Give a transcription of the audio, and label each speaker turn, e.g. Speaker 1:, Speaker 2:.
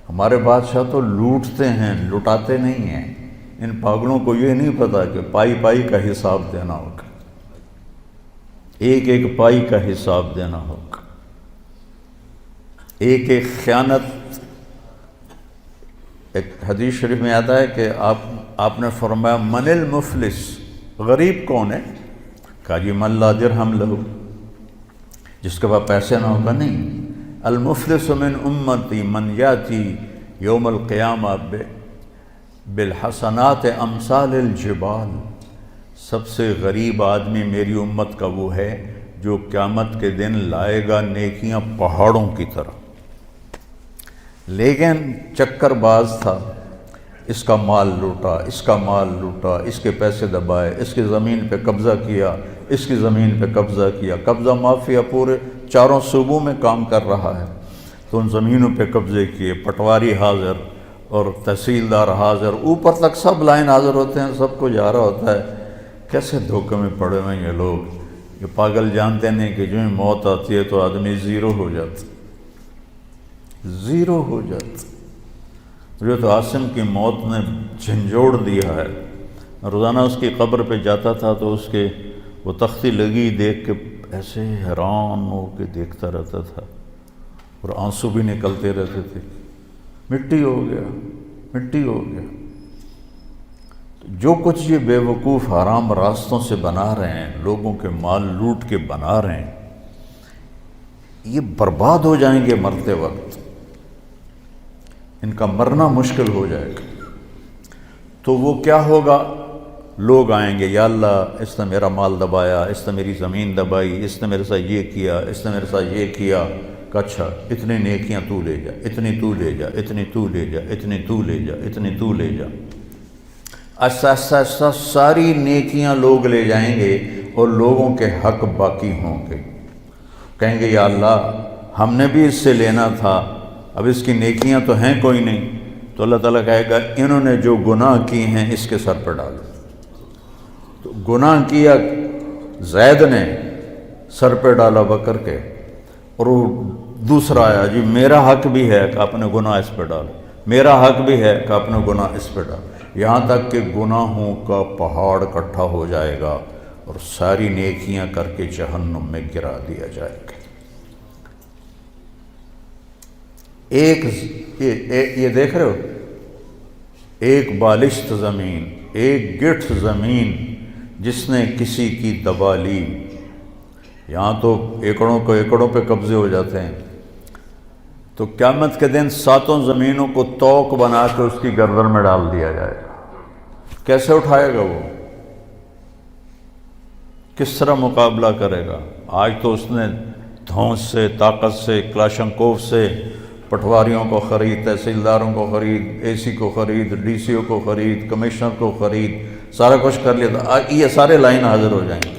Speaker 1: ہمارے بادشاہ تو لوٹتے ہیں، لٹاتے نہیں ہیں۔ ان پاگلوں کو یہ نہیں پتا کہ پائی پائی کا حساب دینا ہوگا، ایک ایک پائی کا حساب دینا ہوگا، ایک ایک خیانت۔ ایک حدیث شریف میں آتا ہے کہ آپ نے فرمایا من المفلس، غریب کون ہے؟ کہا جی من لا درہم لہو، جس کے پاس پیسے نہ ہوگا نہیں۔ المفلس من امتی من یاتی یوم القیامہ بالحسنات امثال الجبال، سب سے غریب آدمی میری امت کا وہ ہے جو قیامت کے دن لائے گا نیکیاں پہاڑوں کی طرح، لیکن چکر باز تھا، اس کا مال لوٹا، اس کا مال لوٹا، اس کے پیسے دبائے، اس کی زمین پہ قبضہ کیا، اس کی زمین پہ قبضہ کیا، قبضہ مافیا پورے 4 صوبوں میں کام کر رہا ہے، تو ان زمینوں پہ قبضے کیے، پٹواری حاضر اور تحصیلدار حاضر، اوپر تک سب لائن حاضر ہوتے ہیں، سب کو جا رہا ہوتا ہے۔ کیسے دھوکے میں پڑے ہوئے یہ لوگ، یہ پاگل جانتے نہیں کہ جو ہی موت آتی ہے تو آدمی زیرو ہو جاتا، زیرو ہو جاتا۔ جو تو عاصم کی موت نے جھنجھوڑ دیا ہے، روزانہ اس کی قبر پہ جاتا تھا تو اس کے وہ تختی لگی دیکھ کے ایسے حیران ہو کے دیکھتا رہتا تھا، اور آنسو بھی نکلتے رہتے تھے، مٹی ہو گیا، مٹی ہو گیا۔ جو کچھ یہ بے وقوف حرام راستوں سے بنا رہے ہیں، لوگوں کے مال لوٹ کے بنا رہے ہیں، یہ برباد ہو جائیں گے مرتے وقت، ان کا مرنا مشکل ہو جائے گا۔ تو وہ کیا ہوگا؟ لوگ آئیں گے، یا اللہ اس نے میرا مال دبایا، اس نے میری زمین دبائی، اس نے میرے ساتھ یہ کیا، اس نے میرے ساتھ یہ کیا، کہ اچھا اتنی نیکیاں تو لے جا، اتنی تو لے جا، اتنی تو لے جا، اتنی تو لے جا، اتنی تو لے جا۔ ایسا ایسا ایسا ساری نیکیاں لوگ لے جائیں گے اور لوگوں کے حق باقی ہوں گے۔ کہیں گے یا اللہ ہم نے بھی اس سے لینا تھا، اب اس کی نیکیاں تو ہیں کوئی نہیں، تو اللہ تعالیٰ کہے گا انہوں نے جو گناہ کی ہیں اس کے سر پر ڈالو۔ تو گناہ کیا زید نے، سر پہ ڈالا بکر کے، اور وہ دوسرا آیا جی میرا حق بھی ہے کہ اپنے گناہ اس پہ ڈالو، میرا حق بھی ہے کہ اپنے گناہ اس پہ ڈالو، یہاں تک کہ گناہوں کا پہاڑ اکٹھا ہو جائے گا اور ساری نیکیاں کر کے جہنم میں گرا دیا جائے گا۔ یہ دیکھ رہے ہو، ایک بالشت زمین، ایک گٹھ زمین جس نے کسی کی دبا لی، یہاں تو ایکڑوں کو ایکڑوں پہ قبضے ہو جاتے ہیں، تو قیامت کے دن 7 زمینوں کو توق بنا کے اس کی گردن میں ڈال دیا جائے گا۔ کیسے اٹھائے گا وہ؟ کس طرح مقابلہ کرے گا؟ آج تو اس نے دھونس سے، طاقت سے، کلاشنکوف سے پٹواریوں کو خرید، تحصیلداروں کو خرید، اے سی کو خرید، ڈی سی او کو خرید، کمشنر کو خرید، سارا کچھ کر لیا تھا، یہ سارے لائن حاضر ہو جائیں گے۔